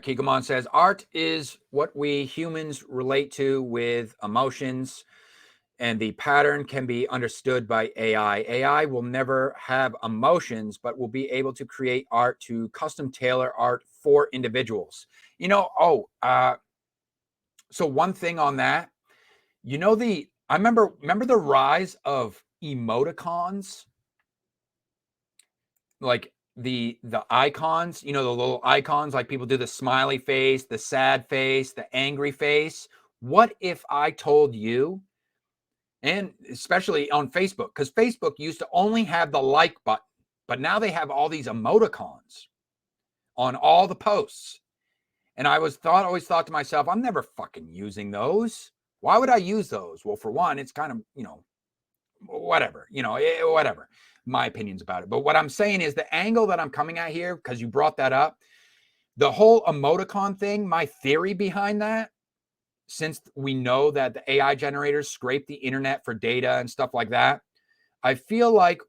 Kikoman says, art is what we humans relate to with emotions, and the pattern can be understood by AI. AI will never have emotions, but will be able to create art to custom tailor art for individuals. So one thing on that, I remember the rise of emoticons, like the icons, the little icons, like people do the smiley face, the sad face, the angry face. What if I told you, and especially on Facebook, because Facebook used to only have the like button, but now they have all these emoticons on all the posts. And I always thought to myself, I'm never fucking using those. Why would I use those? Well, for one, it's kind of, whatever, whatever. My opinions about it. But what I'm saying is the angle that I'm coming at here, because you brought that up, the whole emoticon thing, my theory behind that, since we know that the AI generators scrape the internet for data and stuff like that, I feel like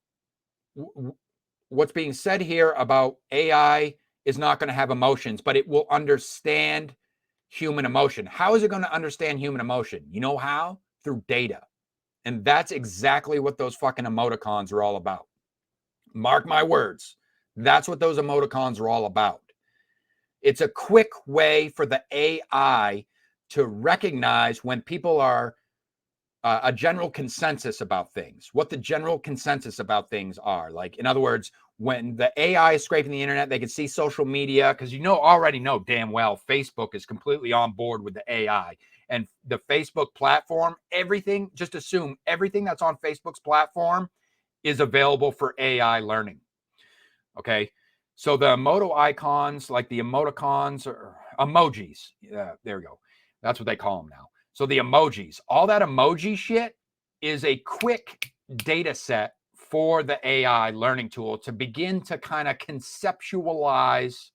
what's being said here about AI is not going to have emotions, but it will understand human emotion. How is it going to understand human emotion? You know how? Through data. And that's exactly what those fucking emoticons are all about. Mark my words. That's what those emoticons are all about. It's a quick way for the AI to recognize when people are a general consensus about things, what the general consensus about things are. Like, in other words, when the AI is scraping the internet, they can see social media, because already know damn well Facebook is completely on board with the AI. And the Facebook platform, everything, just assume everything that's on Facebook's platform is available for AI learning. Okay. So the emoto icons, like the emoticons or emojis, there we go. That's what they call them now. So the emojis, all that emoji shit is a quick data set for the AI learning tool to begin to kind of conceptualize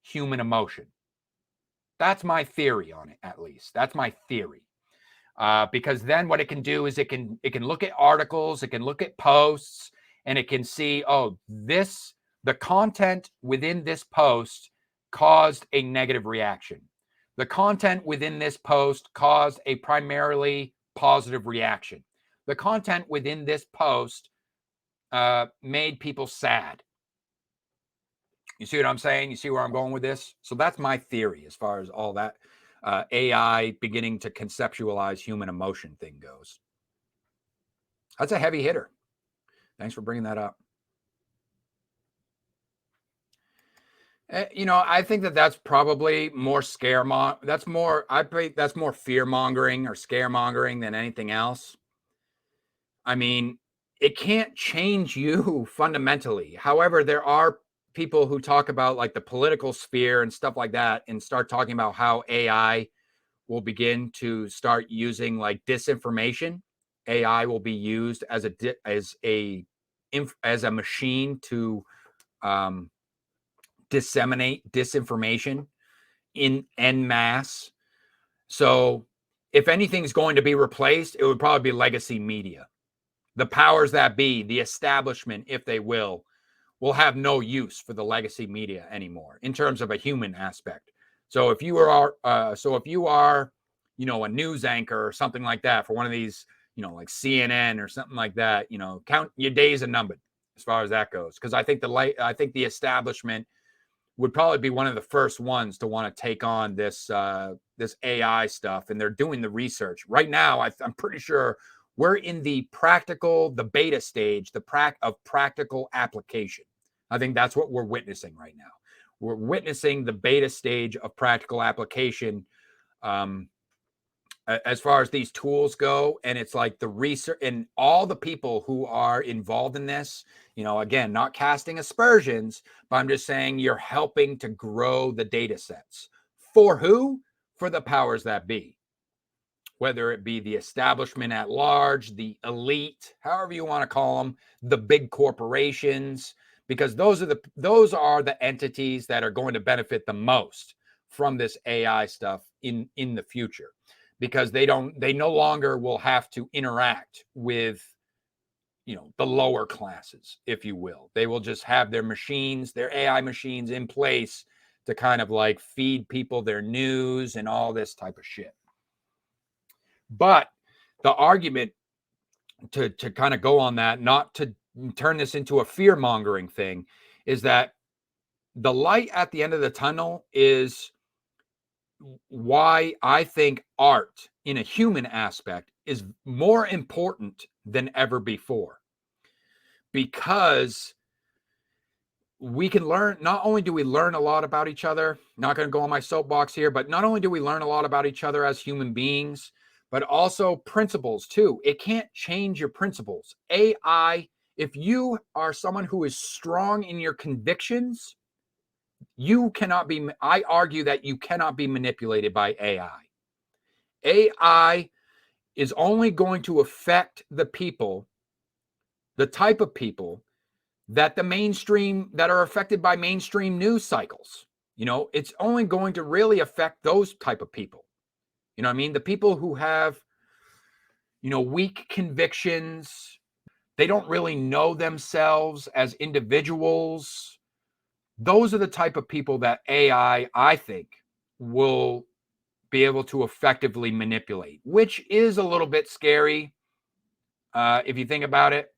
human emotion. That's my theory on it, at least. That's my theory. Because then what it can do is it can look at articles, it can look at posts, and it can see, the content within this post caused a negative reaction. The content within this post caused a primarily positive reaction. The content within this post made people sad. You see what I'm saying? You see where I'm going with this? So that's my theory as far as all that AI beginning to conceptualize human emotion thing goes. That's a heavy hitter. Thanks for bringing that up. I think that's probably more that's more fear mongering or scaremongering than anything else. I mean, it can't change you fundamentally. However, there are people who talk about like the political sphere and stuff like that, and start talking about how AI will begin to start using like disinformation. AI will be used as a machine to disseminate disinformation en masse. So if anything's going to be replaced, it would probably be legacy media. The powers that be, the establishment, if they will have no use for the legacy media anymore in terms of a human aspect. So if you are, a news anchor or something like that for one of these, like CNN or something like that, count your days and numbered as far as that goes. Because I think the establishment would probably be one of the first ones to want to take on this AI stuff, and they're doing the research right now. I'm pretty sure we're in the beta stage, of practical application. I think that's what we're witnessing right now. We're witnessing the beta stage of practical application as far as these tools go. And it's like the research and all the people who are involved in this, again, not casting aspersions, but I'm just saying you're helping to grow the data sets. For who? For the powers that be. Whether it be the establishment at large, the elite, however you want to call them, the big corporations, because those are the entities that are going to benefit the most from this AI stuff in the future, because they no longer will have to interact with the lower classes, if you will. They will just have their AI machines in place to kind of like feed people their news and all this type of shit. But the argument to kind of go on that, not to turn this into a fear mongering thing, is that the light at the end of the tunnel is why I think art in a human aspect is more important than ever before. Because we can learn, not only do we learn a lot about each other, not going to go on my soapbox here, but not only do we learn a lot about each other as human beings, but also principles too. It can't change your principles. AI, if you are someone who is strong in your convictions, you cannot be, I argue that you cannot be manipulated by AI. AI is only going to affect the people, the type of people that that are affected by mainstream news cycles. You know, it's only going to really affect those type of people. You know what I mean? The people who have, you know, weak convictions, they don't really know themselves as individuals. Those are the type of people that AI, I think, will be able to effectively manipulate, which is a little bit scary if you think about it.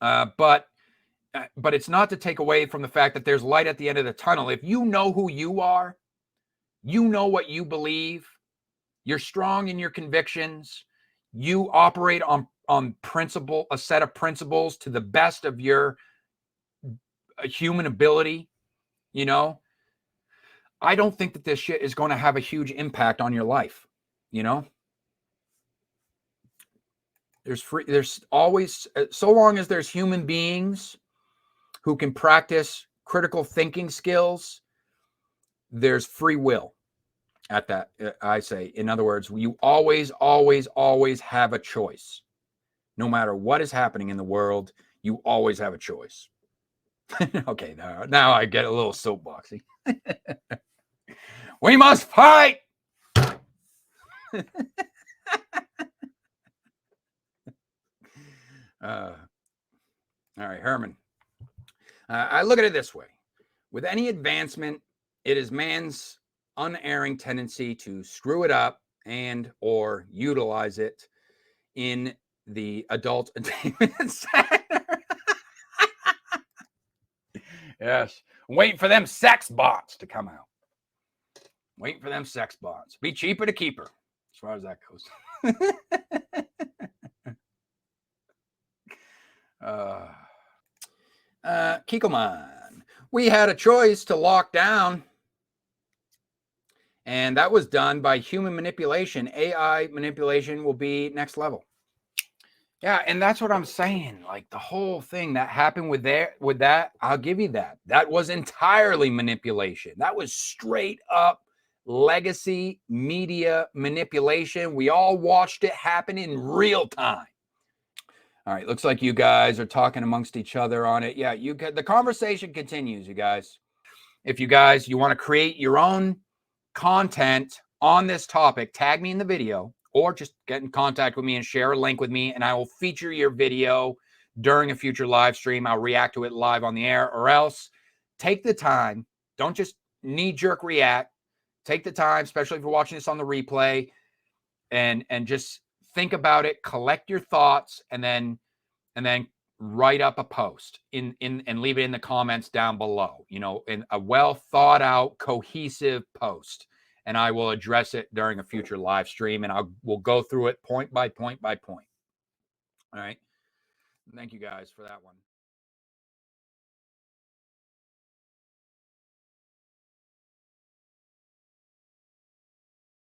But it's not to take away from the fact that there's light at the end of the tunnel. If you know who you are, you know what you believe, you're strong in your convictions, you operate on principle, a set of principles to the best of your human ability, you know, I don't think that this shit is going to have a huge impact on your life, you know? There's always, so long as there's human beings who can practice critical thinking skills, there's free will at that. I say, in other words, you always have a choice. No matter what is happening in the world, you always have a choice. Okay, now I get a little soapboxy. We must fight. All right, Herman. I look at it this way. With any advancement, it is man's unerring tendency to screw it up and or utilize it in the adult attainment center. Yes. Waiting for them sex bots to come out. Waiting for them sex bots. Be cheaper to keep her, as far as that goes. Kikoman. We had a choice to lock down, and that was done by human manipulation. AI manipulation will be next level. Yeah, and that's what I'm saying. Like the whole thing that happened with that, I'll give you that. That was entirely manipulation. That was straight up legacy media manipulation. We all watched it happen in real time. All right, looks like you guys are talking amongst each other on it. Yeah, the conversation continues, you guys. If you want to create your own content on this topic, tag me in the video or just get in contact with me and share a link with me, and I will feature your video during a future live stream. I'll react to it live on the air, or else take the time. Don't just knee-jerk react. Take the time, especially if you're watching this on the replay, and just think about it, collect your thoughts, and then write up a post and leave it in the comments down below, you know, in a well thought out, cohesive post. And I will address it during a future live stream, and we'll go through it point by point by point. All right. Thank you guys for that one.